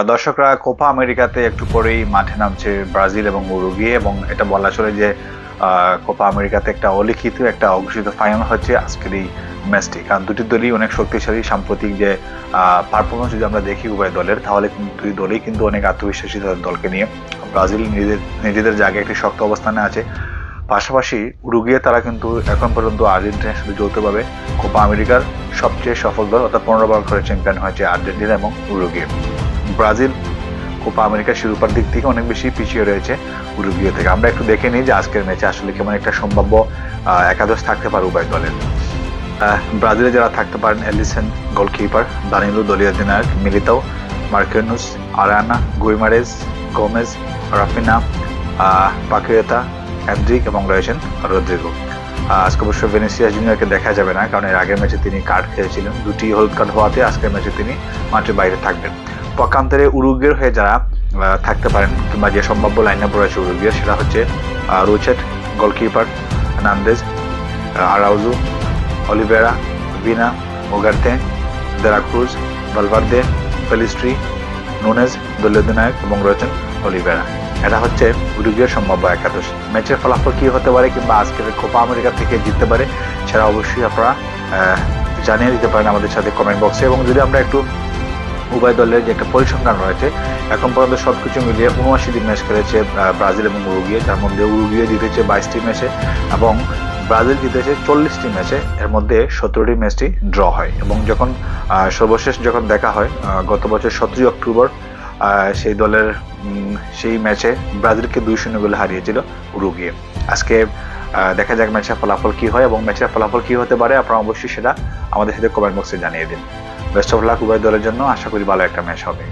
দর্শকরা কোপা আমেরিকাতে একটু পরেই মাঠে নামছে ব্রাজিল এবং উরুগুয়ে, এবং এটা বলা চলে যে কোপা আমেরিকাতে একটা অলিখিত একটা অঘোষিত ফাইনাল হচ্ছে আজকের এই ম্যাচটি। কারণ দুটি দলই অনেক শক্তিশালী। সাম্প্রতিক যে পারফরমেন্স যদি আমরা দেখি উভয় দলের, তাহলে কিন্তু দুই দলই কিন্তু অনেক আত্মবিশ্বাসী তাদের দলকে নিয়ে। ব্রাজিল নিজেদের জায়গায় একটি শক্ত অবস্থানে আছে, পাশাপাশি উরুগুয়ে তারা কিন্তু এখন পর্যন্ত আর্জেন্টিনার সাথে যৌথভাবে কোপা আমেরিকার সবচেয়ে সফল দল, অর্থাৎ 15 বার করে চ্যাম্পিয়ন হয়েছে আর্জেন্টিনা এবং উরুগুয়ে। ব্রাজিল কোপা আমেরিকার শিরোপার দিক থেকে অনেক বেশি পিছিয়ে রয়েছে উরুগুয়ে থেকে। আমরা একটু দেখে নিই যে আজকের ম্যাচে আসলে কেমন একটা সম্ভাব্য একাদশ থাকতে পারে উভয় দলের। ব্রাজিলে যারা থাকতে পারেন: এলিসন গোলকিপার, দানিলো দলীয় অধিনায়ক, Militao, Marquinhos, Arana, Guimaraes, Gomes, Raphinha, Paqueta, Endrick এবং রয়েছেন রদ্রিগো। আজকে অবশ্য ভিনিসিয়াস জুনিয়রকে দেখা যাবে না, কারণ এর আগের ম্যাচে তিনি কার্ড খেয়েছিলেন। দুটি হলুদ কার্ড হওয়াতে আজকের ম্যাচে তিনি মাঠের বাইরে থাকবেন। পক্ষান্তরে উরুগুয়ের হয়ে যারা থাকতে পারেন কিংবা যে সম্ভাব্য লাইন আপ রয়েছে উরুগুয়ের, সেটা হচ্ছে Rochet goalkeeper, Nandez, Araujo, Olivera, Vina, Ugarte, De La Cruz, Valverde, Pellistri, Nunez দলীয় অধিনায়ক এবং রয়েছেন অলিভেরা। এটা হচ্ছে উরুগুয়ের সম্ভাব্য একাদশ। ম্যাচের ফলাফল কি হতে পারে কিংবা আজকের কোপা আমেরিকা থেকে জিততে পারে, সেটা অবশ্যই আপনারা জানিয়ে দিতে পারেন আমাদের সাথে কমেন্ট বক্সে। এবং যদি আমরা একটু উভয় দলের যে একটা পরিসংখ্যান রয়েছে, এখন পর্যন্ত সবকিছু মিলিয়ে 79টি ম্যাচ খেলেছে ব্রাজিল এবং উরুগুয়ে, যার মধ্যে উরুগুয়ে জিতেছে 22টি ম্যাচে এবং ব্রাজিল জিতেছে 40টি ম্যাচে। এর মধ্যে 17টি ম্যাচটি ড্র হয়। এবং যখন সর্বশেষ যখন দেখা হয় গত বছর 17 অক্টোবর, সেই দলের সেই ম্যাচে ব্রাজিলকে 2-0 গোলে হারিয়েছিল উরুগুয়ে। আজকে দেখা যাক ম্যাচের ফলাফল কি হয়, এবং ম্যাচের ফলাফল কি হতে পারে আপনারা অবশ্যই সেটা আমাদের সাথে কমেন্ট বক্সে জানিয়ে দিন। বেস্ট অফ লাক উভয় দলের জন্য, আশা করি ভালো একটা ম্যাচ হবে।